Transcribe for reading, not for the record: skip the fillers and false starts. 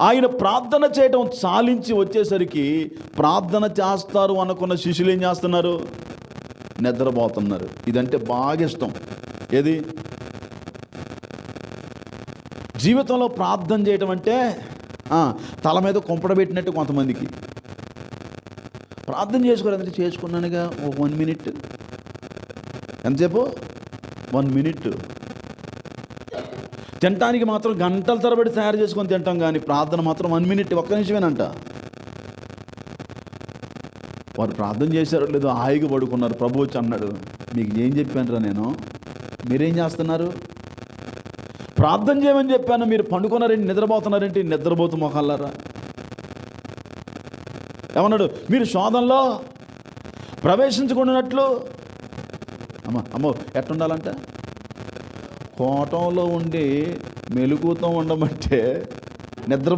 ఆయన ప్రార్థన చేయటం చాలించి వచ్చేసరికి ప్రార్థన చేస్తారు అనుకున్న శిష్యులు ఏం చేస్తున్నారు? నిద్రపోతున్నారు. ఇదంటే బాగా ఇష్టం. ఏది? జీవితంలో ప్రార్థన చేయటం అంటే తల మీద కుంపడ పెట్టినట్టు కొంతమందికి. ప్రార్థన చేసుకోవాలంటే చేసుకున్నానుగా ఒక 1 మినిట్. ఎంతసేపు? 1 మినిట్. తినటానికి మాత్రం గంటల తరబడి తయారు చేసుకొని తింటాం, కానీ ప్రార్థన మాత్రం 1 మినిట్, ఒక్క నిమిషమేనంట. వారు ప్రార్థన చేశారో లేదో హాయిగా పడుకున్నారు. ప్రభు వచ్చి అన్నాడు, మీకు ఏం చెప్పానురా నేను, మీరేం చేస్తున్నారు? ప్రార్థన చేయమని చెప్పాను, మీరు పండుకున్నారేంటి, నిద్రపోతున్నారేంటి? నిద్రపోతు మొహాలారా. ఏమన్నాడు? మీరు శోధనలో ప్రవేశించుకున్నట్లు. అమ్మో ఎట్టుండాలంట? కోటంలో ఉండి మెలుకుతో ఉండమంటే నిద్ర